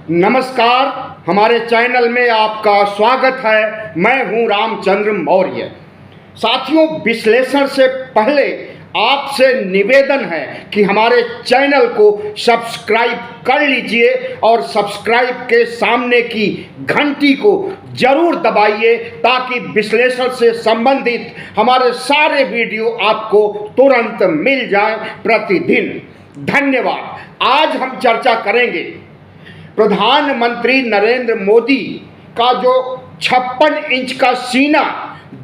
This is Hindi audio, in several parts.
नमस्कार, हमारे चैनल में आपका स्वागत है। मैं हूं रामचंद्र मौर्य। साथियों, विश्लेषण से पहले आपसे निवेदन है कि हमारे चैनल को सब्सक्राइब कर लीजिए और सब्सक्राइब के सामने की घंटी को जरूर दबाइए ताकि विश्लेषण से संबंधित हमारे सारे वीडियो आपको तुरंत मिल जाए प्रतिदिन। धन्यवाद। आज हम चर्चा करेंगे प्रधानमंत्री नरेंद्र मोदी का जो 56 इंच का सीना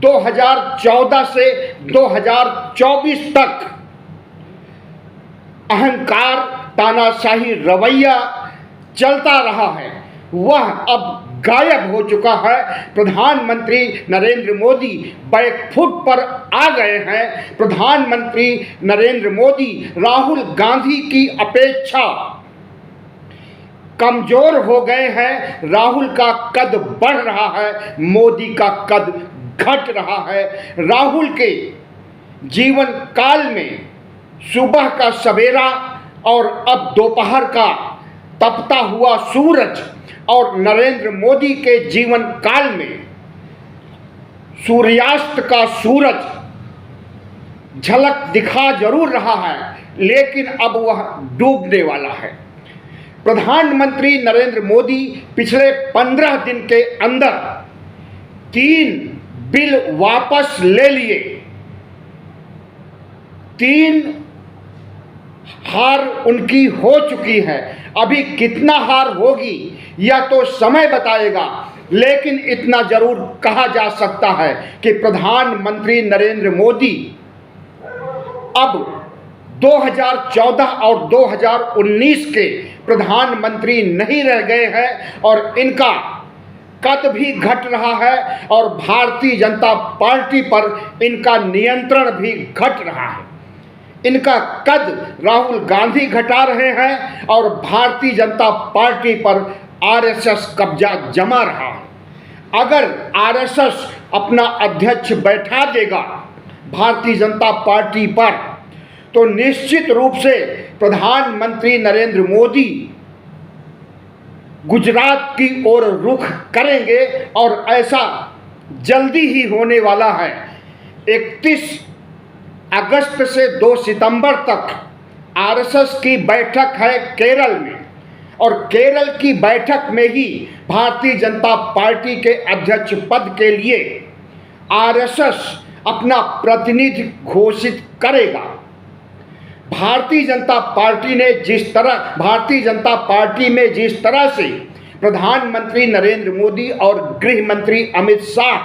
2014 से 2024 तक अहंकार, तानाशाही रवैया चलता रहा है, वह अब गायब हो चुका है। प्रधानमंत्री नरेंद्र मोदी बैकफुट पर आ गए हैं। प्रधानमंत्री नरेंद्र मोदी राहुल गांधी की अपेक्षा कमजोर हो गए हैं। राहुल का कद बढ़ रहा है, मोदी का कद घट रहा है। राहुल के जीवन काल में सुबह का सवेरा और अब दोपहर का तपता हुआ सूरज, और नरेंद्र मोदी के जीवन काल में सूर्यास्त का सूरज झलक दिखा जरूर रहा है, लेकिन अब वह डूबने वाला है। प्रधानमंत्री नरेंद्र मोदी पिछले 15 दिन के अंदर 3 बिल वापस ले लिए। 3 हार उनकी हो चुकी है। अभी कितना हार होगी यह तो समय बताएगा, लेकिन इतना जरूर कहा जा सकता है कि प्रधानमंत्री नरेंद्र मोदी अब 2014 और 2019 के प्रधानमंत्री नहीं रह गए हैं और इनका कद भी घट रहा है और भारतीय जनता पार्टी पर इनका नियंत्रण भी घट रहा है। इनका कद राहुल गांधी घटा रहे हैं और भारतीय जनता पार्टी पर आरएसएस कब्जा जमा रहा है। अगर आरएसएस अपना अध्यक्ष बैठा देगा भारतीय जनता पार्टी पर, तो निश्चित रूप से प्रधानमंत्री नरेंद्र मोदी गुजरात की ओर रुख करेंगे और ऐसा जल्दी ही होने वाला है। 31 अगस्त से 2 सितंबर तक आरएसएस की बैठक है केरल में, और केरल की बैठक में ही भारतीय जनता पार्टी के अध्यक्ष पद के लिए आरएसएस अपना प्रतिनिधि घोषित करेगा। भारतीय जनता पार्टी में जिस तरह से प्रधानमंत्री नरेंद्र मोदी और गृह मंत्री अमित शाह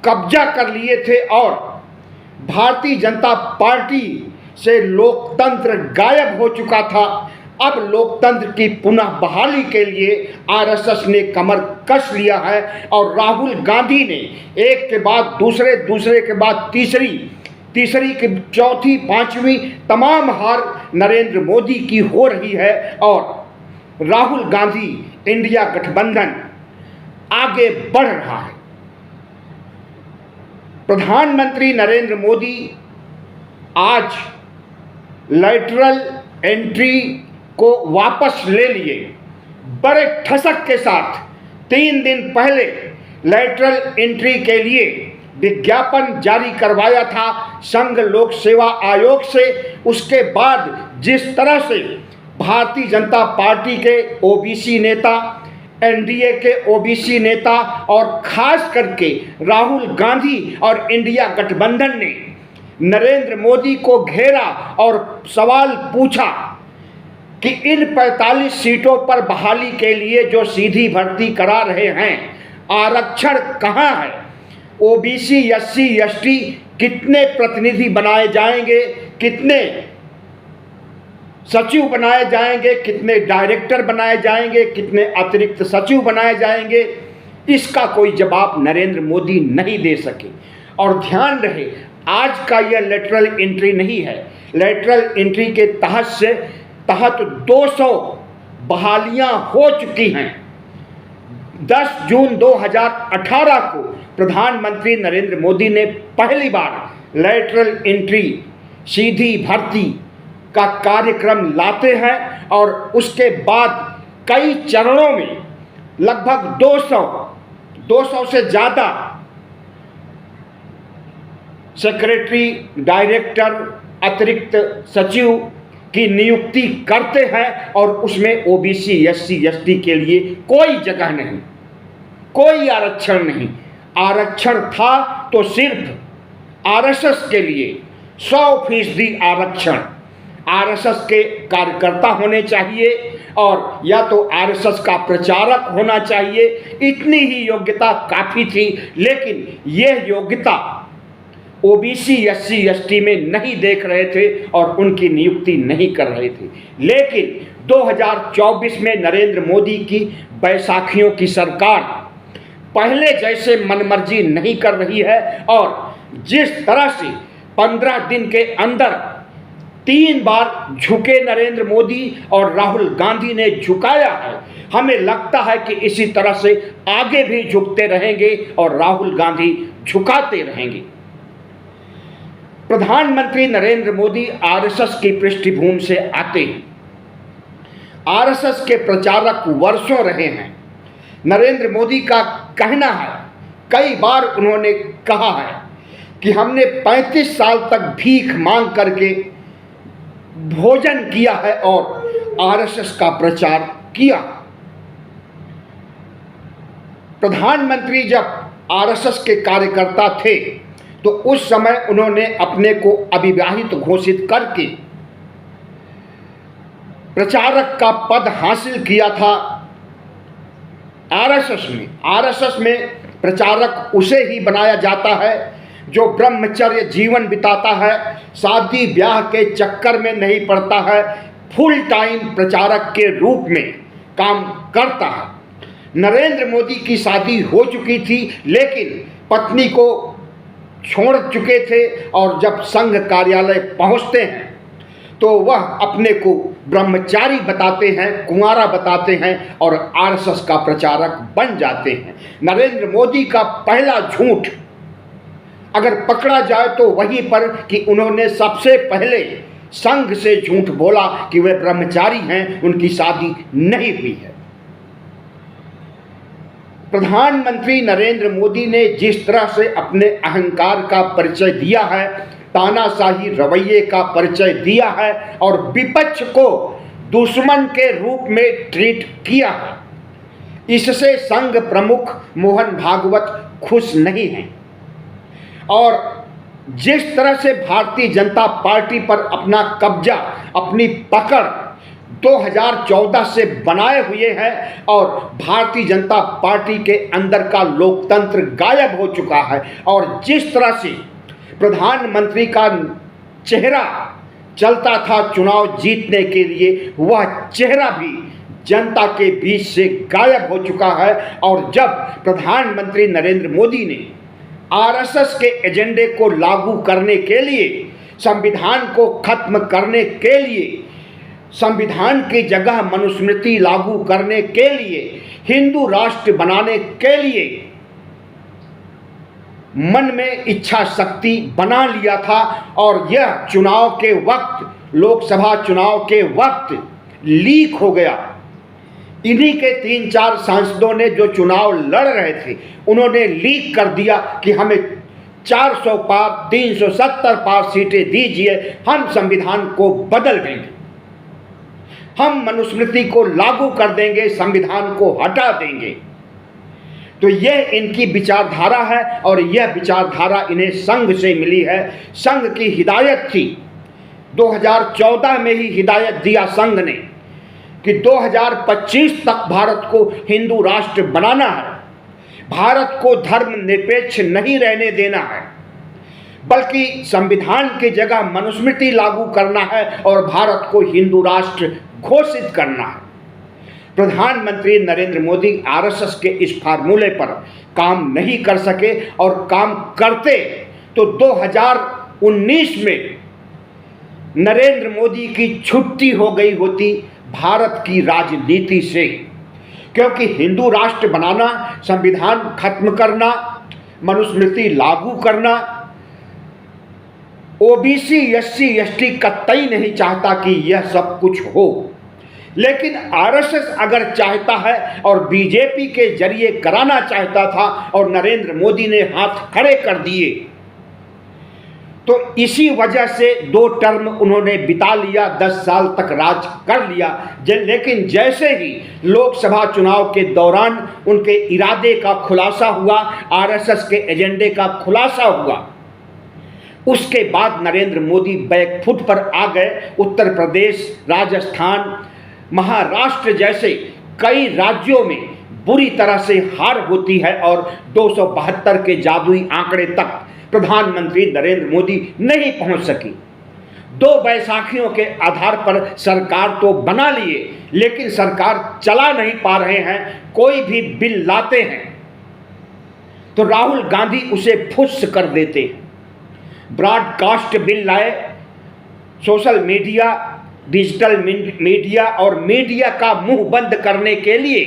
कब्जा कर लिए थे और भारतीय जनता पार्टी से लोकतंत्र गायब हो चुका था, अब लोकतंत्र की पुनः बहाली के लिए आरएसएस ने कमर कस लिया है और राहुल गांधी ने एक के बाद दूसरे के बाद तीसरी की चौथी, पांचवी तमाम हार नरेंद्र मोदी की हो रही है और राहुल गांधी इंडिया गठबंधन आगे बढ़ रहा है। प्रधानमंत्री नरेंद्र मोदी आज लैटरल एंट्री को वापस ले लिए बड़े ठसक के साथ। 3 दिन पहले लैटरल एंट्री के लिए विज्ञापन जारी करवाया था संघ लोक सेवा आयोग से। उसके बाद जिस तरह से भारतीय जनता पार्टी के ओबीसी नेता, एनडीए के ओबीसी नेता और खास करके राहुल गांधी और इंडिया गठबंधन ने नरेंद्र मोदी को घेरा और सवाल पूछा कि इन 45 सीटों पर बहाली के लिए जो सीधी भर्ती करा रहे हैं, आरक्षण कहाँ है? ओबीसी, एससी, एसटी कितने प्रतिनिधि बनाए जाएंगे, कितने सचिव बनाए जाएंगे, कितने डायरेक्टर बनाए जाएंगे, कितने अतिरिक्त सचिव बनाए जाएंगे? इसका कोई जवाब नरेंद्र मोदी नहीं दे सके। और ध्यान रहे, आज का यह लेटरल एंट्री नहीं है। लेटरल एंट्री के तहत 200 बहालियां हो चुकी हैं। 10 जून 2018 को प्रधानमंत्री नरेंद्र मोदी ने पहली बार लैटरल एंट्री, सीधी भर्ती का कार्यक्रम लाते हैं और उसके बाद कई चरणों में लगभग 200 से ज़्यादा सेक्रेटरी, डायरेक्टर, अतिरिक्त सचिव की नियुक्ति करते हैं और उसमें ओबीसी, एससी, एसटी के लिए कोई जगह नहीं, कोई आरक्षण नहीं। आरक्षण था तो सिर्फ आरएसएस के लिए 100% आरक्षण आरएसएस के कार्यकर्ता होने चाहिए और या तो आरएसएस का प्रचारक होना चाहिए। इतनी ही योग्यता काफ़ी थी, लेकिन यह योग्यता ओबीसी, एससी, एसटी में नहीं देख रहे थे और उनकी नियुक्ति नहीं कर रहे थे। लेकिन 2024 में नरेंद्र मोदी की बैसाखियों की सरकार पहले जैसे मनमर्जी नहीं कर रही है और जिस तरह से 15 दिन के अंदर 3 बार झुके नरेंद्र मोदी और राहुल गांधी ने झुकाया है, हमें लगता है कि इसी तरह से आगे भी झुकते रहेंगे और राहुल गांधी झुकाते रहेंगे। प्रधानमंत्री नरेंद्र मोदी आरएसएस की पृष्ठभूमि से आते हैं, आरएसएस के प्रचारक वर्षों रहे हैं। नरेंद्र मोदी का कहना है, कई बार उन्होंने कहा है कि हमने 35 साल तक भीख मांग करके भोजन किया है और आरएसएस का प्रचार किया। प्रधानमंत्री जब आरएसएस के कार्यकर्ता थे तो उस समय उन्होंने अपने को अविवाहित घोषित करके प्रचारक का पद हासिल किया था आरएसएस में। आरएसएस में प्रचारक उसे ही बनाया जाता है जो ब्रह्मचर्य जीवन बिताता है, शादी ब्याह के चक्कर में नहीं पड़ता है, फुल टाइम प्रचारक के रूप में काम करता है। नरेंद्र मोदी की शादी हो चुकी थी, लेकिन पत्नी को छोड़ चुके थे और जब संघ कार्यालय पहुंचते हैं तो वह अपने को ब्रह्मचारी बताते हैं, कुंवारा बताते हैं और आरएसएस का प्रचारक बन जाते हैं। नरेंद्र मोदी का पहला झूठ अगर पकड़ा जाए तो वहीं पर कि उन्होंने सबसे पहले संघ से झूठ बोला कि वे ब्रह्मचारी हैं, उनकी शादी नहीं हुई है। प्रधानमंत्री नरेंद्र मोदी ने जिस तरह से अपने अहंकार का परिचय दिया है, तानाशाही रवैये का परिचय दिया है और विपक्ष को दुश्मन के रूप में ट्रीट किया है, इससे संघ प्रमुख मोहन भागवत खुश नहीं हैं। और जिस तरह से भारतीय जनता पार्टी पर अपना कब्जा, अपनी पकड़ 2014 से बनाए हुए हैं और भारतीय जनता पार्टी के अंदर का लोकतंत्र गायब हो चुका है और जिस तरह से प्रधानमंत्री का चेहरा चलता था चुनाव जीतने के लिए, वह चेहरा भी जनता के बीच से गायब हो चुका है। और जब प्रधानमंत्री नरेंद्र मोदी ने आरएसएस के एजेंडे को लागू करने के लिए, संविधान को खत्म करने के लिए, संविधान की जगह मनुस्मृति लागू करने के लिए, हिंदू राष्ट्र बनाने के लिए मन में इच्छा शक्ति बना लिया था और यह चुनाव के वक्त, लोकसभा चुनाव के वक्त लीक हो गया। इन्हीं के 3-4 सांसदों ने जो चुनाव लड़ रहे थे, उन्होंने लीक कर दिया कि हमें 400 पार, 370 पार सीटें दीजिए, हम संविधान को बदल देंगे, हम मनुस्मृति को लागू कर देंगे, संविधान को हटा देंगे। तो यह इनकी विचारधारा है और यह विचारधारा इन्हें संघ से मिली है। संघ की हिदायत थी, 2014 में ही हिदायत दिया संघ ने कि 2025 तक भारत को हिंदू राष्ट्र बनाना है, भारत को धर्मनिरपेक्ष नहीं रहने देना है, बल्कि संविधान की जगह मनुस्मृति लागू करना है और भारत को हिंदू राष्ट्र घोषित करना है। प्रधानमंत्री नरेंद्र मोदी आरएसएस के इस फार्मूले पर काम नहीं कर सके और काम करते तो 2019 में नरेंद्र मोदी की छुट्टी हो गई होती भारत की राजनीति से, क्योंकि हिंदू राष्ट्र बनाना, संविधान खत्म करना, मनुस्मृति लागू करना, ओबीसी, एससी, एसटी कतई नहीं चाहता कि यह सब कुछ हो। लेकिन आरएसएस अगर चाहता है और बीजेपी के जरिए कराना चाहता था और नरेंद्र मोदी ने हाथ खड़े कर दिए, तो इसी वजह से 2 टर्म उन्होंने बिता लिया, 10 साल तक राज कर लिया। लेकिन जैसे ही लोकसभा चुनाव के दौरान उनके इरादे का खुलासा हुआ, आरएसएस के एजेंडे का खुलासा हुआ, उसके बाद नरेंद्र मोदी बैकफुट पर आ गए। उत्तर प्रदेश, राजस्थान, महाराष्ट्र जैसे कई राज्यों में बुरी तरह से हार होती है और 272 के जादुई आंकड़े तक प्रधानमंत्री नरेंद्र मोदी नहीं पहुंच सकी। 2 बैसाखियों के आधार पर सरकार तो बना लिए, लेकिन सरकार चला नहीं पा रहे हैं। कोई भी बिल लाते हैं तो राहुल गांधी उसे फुस कर देते हैं। ब्रॉडकास्ट बिल लाए, सोशल मीडिया, डिजिटल मीडिया और मीडिया का मुंह बंद करने के लिए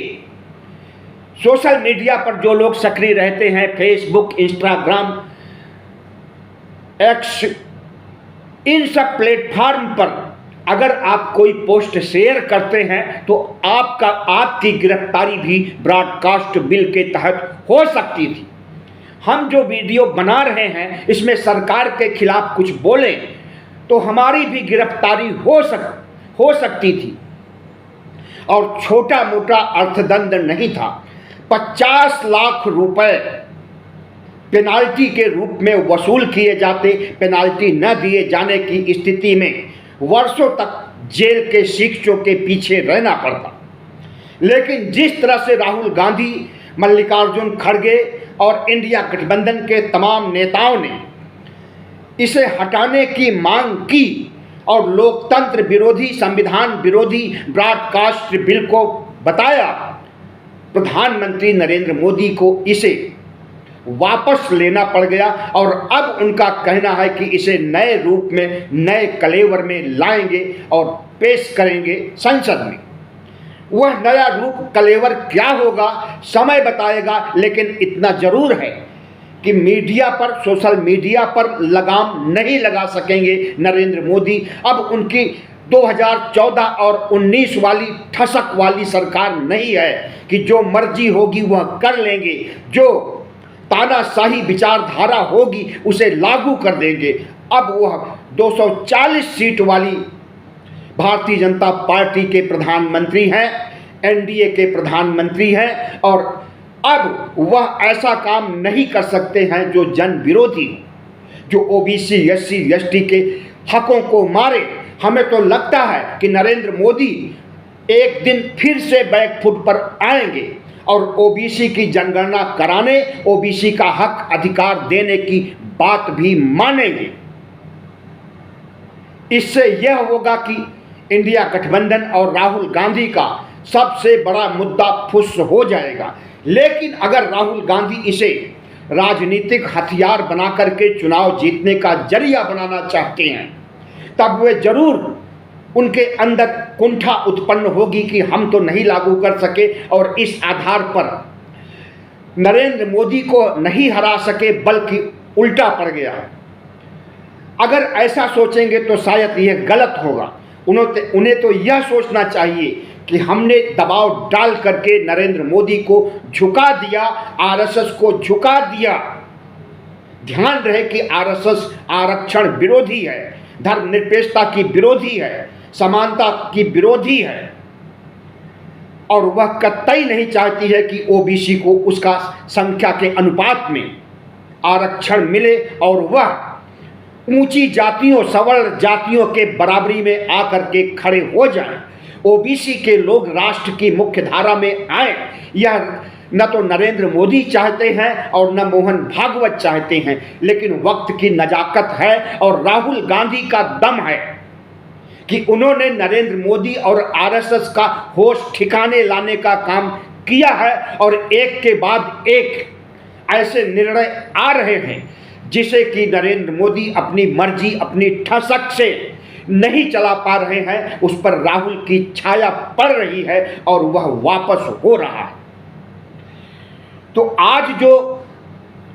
सोशल मीडिया पर जो लोग सक्रिय रहते हैं, फेसबुक, इंस्टाग्राम, एक्स, इन सब प्लेटफॉर्म पर अगर आप कोई पोस्ट शेयर करते हैं तो आपकी गिरफ्तारी भी ब्रॉडकास्ट बिल के तहत हो सकती थी। हम जो वीडियो बना रहे हैं इसमें सरकार के खिलाफ कुछ बोलें तो हमारी भी गिरफ्तारी हो सकती थी। और छोटा मोटा अर्थदंड नहीं था, 50 लाख रुपए पेनाल्टी के रूप में वसूल किए जाते। पेनाल्टी न दिए जाने की स्थिति में वर्षों तक जेल के शिक्षों के पीछे रहना पड़ता। लेकिन जिस तरह से राहुल गांधी, मल्लिकार्जुन खड़गे और इंडिया गठबंधन के तमाम नेताओं ने इसे हटाने की मांग की और लोकतंत्र विरोधी, संविधान विरोधी ब्रॉडकास्ट बिल को बताया, प्रधानमंत्री नरेंद्र मोदी को इसे वापस लेना पड़ गया। और अब उनका कहना है कि इसे नए रूप में, नए कलेवर में लाएंगे और पेश करेंगे संसद में। वह नया रूप, कलेवर क्या होगा समय बताएगा, लेकिन इतना जरूर है कि मीडिया पर, सोशल मीडिया पर लगाम नहीं लगा सकेंगे नरेंद्र मोदी। अब उनकी 2014 और 19 वाली ठसक वाली सरकार नहीं है कि जो मर्जी होगी वह कर लेंगे, जो तानाशाही विचारधारा होगी उसे लागू कर देंगे। अब वह 240 सीट वाली भारतीय जनता पार्टी के प्रधानमंत्री हैं, एनडीए के प्रधानमंत्री हैं और अब वह ऐसा काम नहीं कर सकते हैं जो जन विरोधी, जो ओबीसी, एससी, एसटी के हकों को मारे। हमें तो लगता है कि नरेंद्र मोदी एक दिन फिर से बैकफुट पर आएंगे और ओबीसी की जनगणना कराने, ओबीसी का हक अधिकार देने की बात भी मानेंगे। इससे यह होगा कि इंडिया गठबंधन और राहुल गांधी का सबसे बड़ा मुद्दा फुस हो जाएगा। लेकिन अगर राहुल गांधी इसे राजनीतिक हथियार बना करके चुनाव जीतने का जरिया बनाना चाहते हैं, तब वे जरूर, उनके अंदर कुंठा उत्पन्न होगी कि हम तो नहीं लागू कर सके और इस आधार पर नरेंद्र मोदी को नहीं हरा सके, बल्कि उल्टा पड़ गया। अगर ऐसा सोचेंगे तो शायद यह गलत होगा। उन्हें तो यह सोचना चाहिए कि हमने दबाव डाल करके नरेंद्र मोदी को झुका दिया, आरएसएस को झुका दिया। ध्यान रहे कि आरएसएस आरक्षण विरोधी है, धर्मनिरपेक्षता की विरोधी है, समानता की विरोधी है और वह कतई नहीं चाहती है कि ओबीसी को उसका संख्या के अनुपात में आरक्षण मिले और वह ऊंची जातियों, सवर्ण जातियों के बराबरी में आकर के खड़े हो जाएं। ओबीसी के लोग राष्ट्र की मुख्य धारा में आए। यह न तो नरेंद्र मोदी चाहते हैं और न मोहन भागवत चाहते हैं, लेकिन वक्त की नजाकत है और राहुल गांधी का दम है कि उन्होंने नरेंद्र मोदी और आरएसएस का होश ठिकाने लाने का काम किया है और एक के बाद एक ऐसे निर्णय आ रहे हैं जिसे कि नरेंद्र मोदी अपनी मर्जी, अपनी ठसक से नहीं चला पा रहे हैं। उस पर राहुल की छाया पड़ रही है और वह वापस हो रहा है। तो आज जो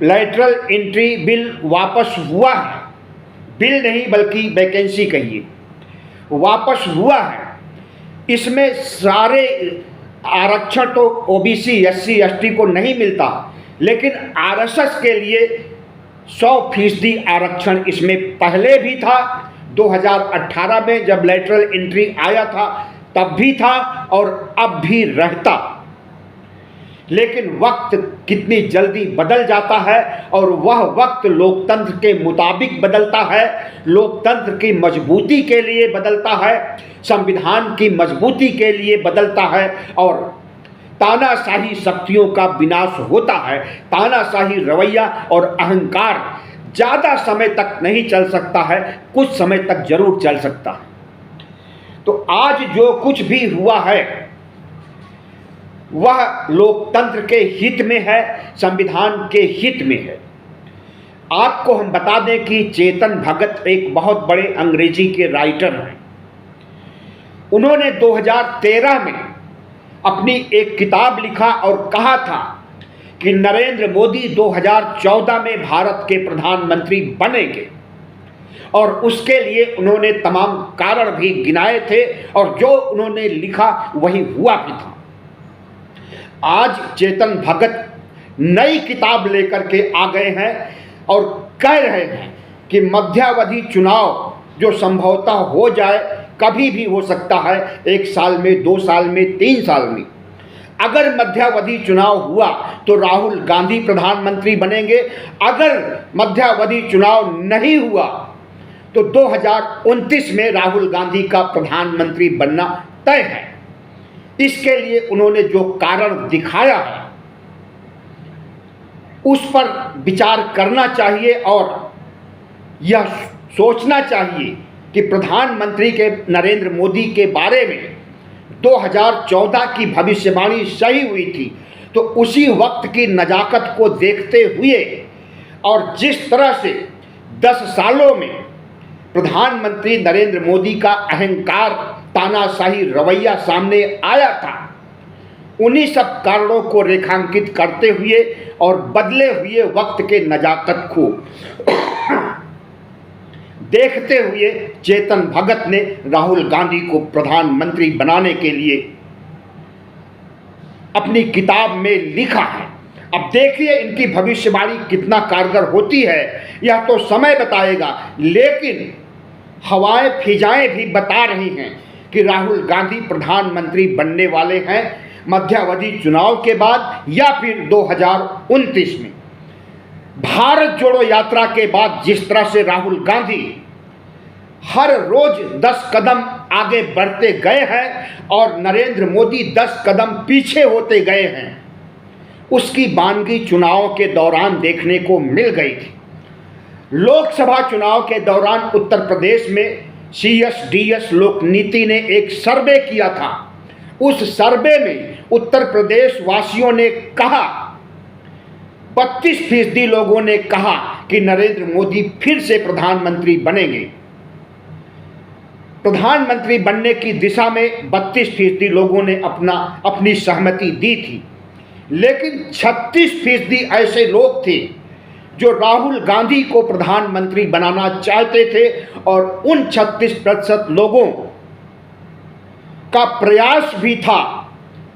लैटरल एंट्री बिल वापस हुआ है, बिल नहीं बल्कि वैकेंसी कहिए, वापस हुआ है, इसमें सारे आरक्षण तो ओबीसी एससी एसटी को नहीं मिलता, लेकिन आरएसएस के लिए 100% आरक्षण इसमें पहले भी था। 2018 में जब लेटरल एंट्री आया था तब भी था और अब भी रहता। लेकिन वक्त कितनी जल्दी बदल जाता है और वह वक्त लोकतंत्र के मुताबिक बदलता है, लोकतंत्र की मजबूती के लिए बदलता है, संविधान की मजबूती के लिए बदलता है और तानाशाही शक्तियों का विनाश होता है। तानाशाही रवैया और अहंकार ज़्यादा समय तक नहीं चल सकता है, कुछ समय तक जरूर चल सकता है। तो आज जो कुछ भी हुआ है वह लोकतंत्र के हित में है, संविधान के हित में है। आपको हम बता दें कि चेतन भगत एक बहुत बड़े अंग्रेजी के राइटर हैं। उन्होंने 2013 में अपनी एक किताब लिखा और कहा था कि नरेंद्र मोदी 2014 में भारत के प्रधानमंत्री बनेंगे और उसके लिए उन्होंने तमाम कारण भी गिनाए थे और जो उन्होंने लिखा वही हुआ भी था। आज चेतन भगत नई किताब लेकर के आ गए हैं और कह रहे हैं कि मध्यावधि चुनाव जो संभवतः हो जाए, कभी भी हो सकता है, 1 साल में, 2 साल में, 3 साल में। अगर मध्यावधि चुनाव हुआ तो राहुल गांधी प्रधानमंत्री बनेंगे। अगर मध्यावधि चुनाव नहीं हुआ तो 2029 में राहुल गांधी का प्रधानमंत्री बनना तय है। इसके लिए उन्होंने जो कारण दिखाया है उस पर विचार करना चाहिए और यह सोचना चाहिए कि प्रधानमंत्री के नरेंद्र मोदी के बारे में 2014 की भविष्यवाणी सही हुई थी, तो उसी वक्त की नजाकत को देखते हुए और जिस तरह से 10 सालों में प्रधानमंत्री नरेंद्र मोदी का अहंकार, तानाशाही रवैया सामने आया था, उन्हीं सब कारणों को रेखांकित करते हुए और बदले हुए वक्त के नजाकत को देखते हुए चेतन भगत ने राहुल गांधी को प्रधानमंत्री बनाने के लिए अपनी किताब में लिखा है। अब देखिए इनकी भविष्यवाणी कितना कारगर होती है, यह तो समय बताएगा, लेकिन हवाएं फिजाएं भी बता रही हैं कि राहुल गांधी प्रधानमंत्री बनने वाले हैं मध्यावधि चुनाव के बाद या फिर 2029 में। भारत जोड़ो यात्रा के बाद जिस तरह से राहुल गांधी हर रोज 10 कदम आगे बढ़ते गए हैं और नरेंद्र मोदी 10 कदम पीछे होते गए हैं, उसकी वानगी चुनाव के दौरान देखने को मिल गई थी। लोकसभा चुनाव के दौरान उत्तर प्रदेश में CSDS लोक नीति ने एक सर्वे किया था। उस सर्वे में उत्तर प्रदेश वासियों ने कहा, 32% लोगों ने कहा कि नरेंद्र मोदी फिर से प्रधानमंत्री बनेंगे। प्रधानमंत्री बनने की दिशा में 32% लोगों ने अपनी सहमति दी थी, लेकिन 36% ऐसे लोग थे जो राहुल गांधी को प्रधानमंत्री बनाना चाहते थे और उन 36% लोगों का प्रयास भी था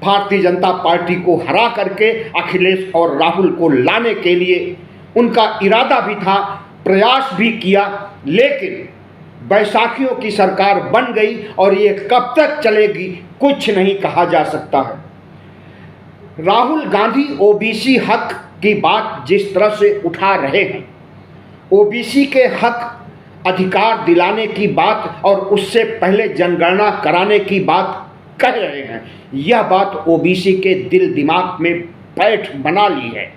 भारतीय जनता पार्टी को हरा करके अखिलेश और राहुल को लाने के लिए। उनका इरादा भी था, प्रयास भी किया, लेकिन बैसाखियों की सरकार बन गई और ये कब तक चलेगी कुछ नहीं कहा जा सकता है। राहुल गांधी ओबीसी हक की बात जिस तरह से उठा रहे हैं, ओबीसी के हक अधिकार दिलाने की बात और उससे पहले जनगणना कराने की बात कह रहे हैं, यह बात ओबीसी के दिल दिमाग में पैठ बना ली है।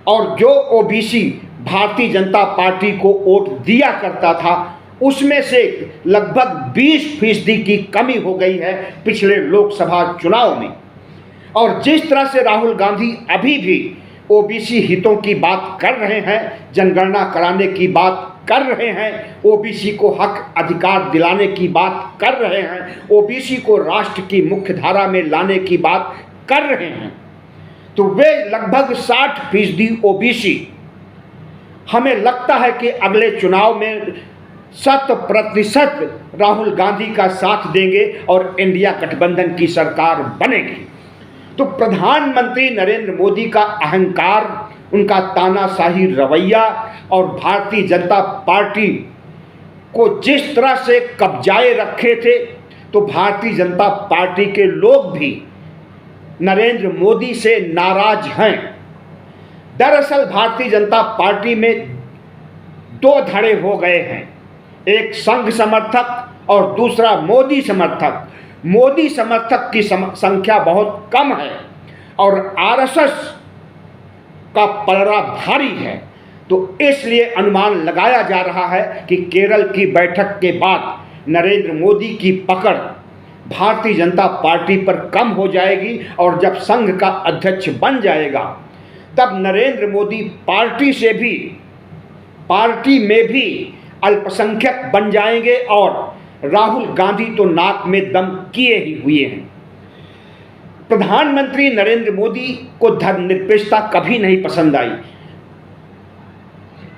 और जो ओबीसी भारतीय जनता पार्टी को वोट दिया करता था उसमें से लगभग 20% की कमी हो गई है पिछले लोकसभा चुनाव में। और जिस तरह से राहुल गांधी अभी भी ओबीसी हितों की बात कर रहे हैं, जनगणना कराने की बात कर रहे हैं, ओबीसी को हक अधिकार दिलाने की बात कर रहे हैं, ओबीसी को राष्ट्र की मुख्य धारा में लाने की बात कर रहे हैं, तो वे लगभग 60% ओबीसी हमें लगता है कि अगले चुनाव में 100% राहुल गांधी का साथ देंगे और इंडिया गठबंधन की सरकार बनेगी। तो प्रधानमंत्री नरेंद्र मोदी का अहंकार, उनका तानाशाही रवैया और भारतीय जनता पार्टी को जिस तरह से कब्जाए रखे थे, तो भारतीय जनता पार्टी के लोग भी नरेंद्र मोदी से नाराज हैं। दरअसल भारतीय जनता पार्टी में दो धड़े हो गए हैं, एक संघ समर्थक और दूसरा मोदी समर्थक। मोदी समर्थक की संख्या बहुत कम है और आरएसएस का पलड़ा भारी है। तो इसलिए अनुमान लगाया जा रहा है कि केरल की बैठक के बाद नरेंद्र मोदी की पकड़ भारतीय जनता पार्टी पर कम हो जाएगी और जब संघ का अध्यक्ष बन जाएगा तब नरेंद्र मोदी पार्टी में भी अल्पसंख्यक बन जाएंगे और राहुल गांधी तो नाक में दम किए ही हुए हैं। प्रधानमंत्री नरेंद्र मोदी को धर्मनिरपेक्षता कभी नहीं पसंद आई।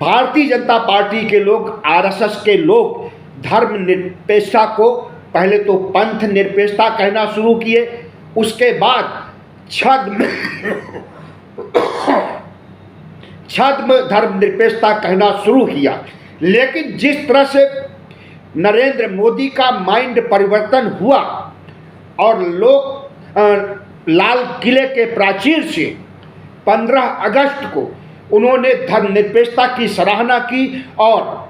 भारतीय जनता पार्टी के लोग, आरएसएस के लोग धर्मनिरपेक्षता को पहले तो पंथ निरपेक्षता कहना शुरू किए, उसके बाद छद्म धर्मनिरपेक्षता कहना शुरू किया। लेकिन जिस तरह से नरेंद्र मोदी का माइंड परिवर्तन हुआ और लोग लाल किले के प्राचीर से 15 अगस्त को उन्होंने धर्मनिरपेक्षता की सराहना की और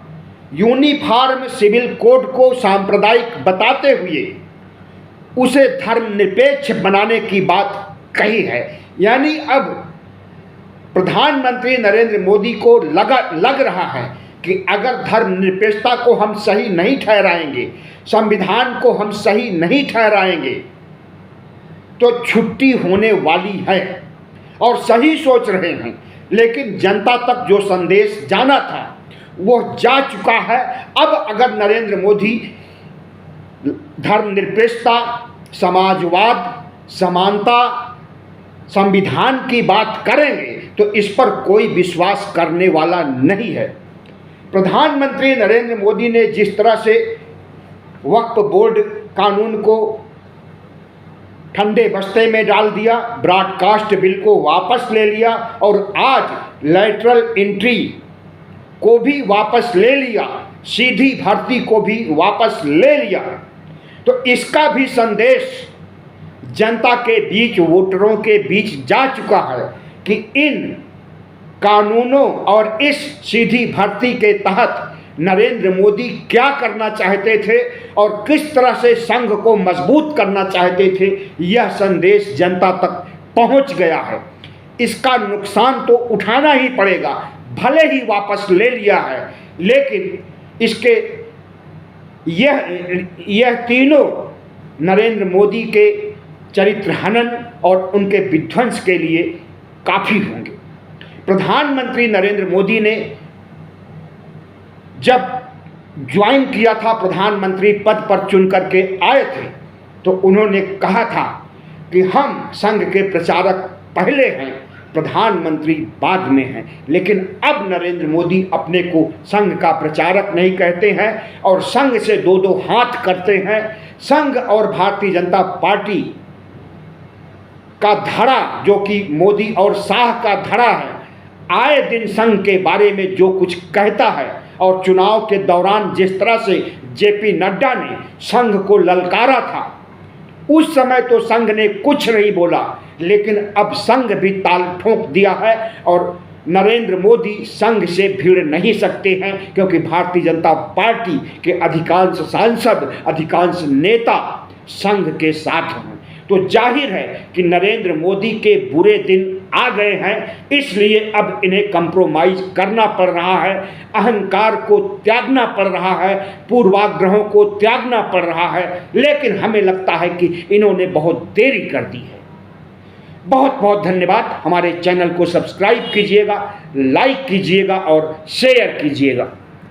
यूनिफॉर्म सिविल कोड को सांप्रदायिक बताते हुए उसे धर्मनिरपेक्ष बनाने की बात कही है। यानी अब प्रधानमंत्री नरेंद्र मोदी को लग रहा है कि अगर धर्मनिरपेक्षता को हम सही नहीं ठहराएंगे, संविधान को हम सही नहीं ठहराएंगे, तो छुट्टी होने वाली है। और सही सोच रहे हैं, लेकिन जनता तक जो संदेश जाना था वो जा चुका है। अब अगर नरेंद्र मोदी धर्मनिरपेक्षता, समाजवाद, समानता, संविधान की बात करेंगे तो इस पर कोई विश्वास करने वाला नहीं है। प्रधानमंत्री नरेंद्र मोदी ने जिस तरह से वक्फ बोर्ड कानून को ठंडे बस्ते में डाल दिया, ब्रॉडकास्ट बिल को वापस ले लिया और आज लैटरल एंट्री को भी वापस ले लिया, सीधी भर्ती को भी वापस ले लिया, तो इसका भी संदेश जनता के बीच, वोटरों के बीच जा चुका है कि इन कानूनों और इस सीधी भर्ती के तहत नरेंद्र मोदी क्या करना चाहते थे और किस तरह से संघ को मजबूत करना चाहते थे, यह संदेश जनता तक पहुंच गया है। इसका नुकसान तो उठाना ही पड़ेगा, भले ही वापस ले लिया है, लेकिन इसके यह तीनों नरेंद्र मोदी के चरित्र हनन और उनके विध्वंस के लिए काफ़ी होंगे। प्रधानमंत्री नरेंद्र मोदी ने जब ज्वाइन किया था, प्रधानमंत्री पद पर चुन करके आए थे, तो उन्होंने कहा था कि हम संघ के प्रचारक पहले हैं, प्रधानमंत्री बाद में हैं। लेकिन अब नरेंद्र मोदी अपने को संघ का प्रचारक नहीं कहते हैं और संघ से दो दो हाथ करते हैं। संघ और भारतीय जनता पार्टी का धड़ा, जो कि मोदी और शाह का धड़ा है, आए दिन संघ के बारे में जो कुछ कहता है और चुनाव के दौरान जिस तरह से जेपी नड्डा ने संघ को ललकारा था, उस समय तो संघ ने कुछ नहीं बोला, लेकिन अब संघ भी ताल ठोक दिया है और नरेंद्र मोदी संघ से भिड़ नहीं सकते हैं, क्योंकि भारतीय जनता पार्टी के अधिकांश सांसद, अधिकांश नेता संघ के साथ हैं। तो जाहिर है कि नरेंद्र मोदी के बुरे दिन आ गए हैं, इसलिए अब इन्हें कंप्रोमाइज करना पड़ रहा है, अहंकार को त्यागना पड़ रहा है, पूर्वाग्रहों को त्यागना पड़ रहा है। लेकिन हमें लगता है कि इन्होंने बहुत देरी कर दी है। बहुत बहुत धन्यवाद। हमारे चैनल को सब्सक्राइब कीजिएगा, लाइक कीजिएगा और शेयर कीजिएगा।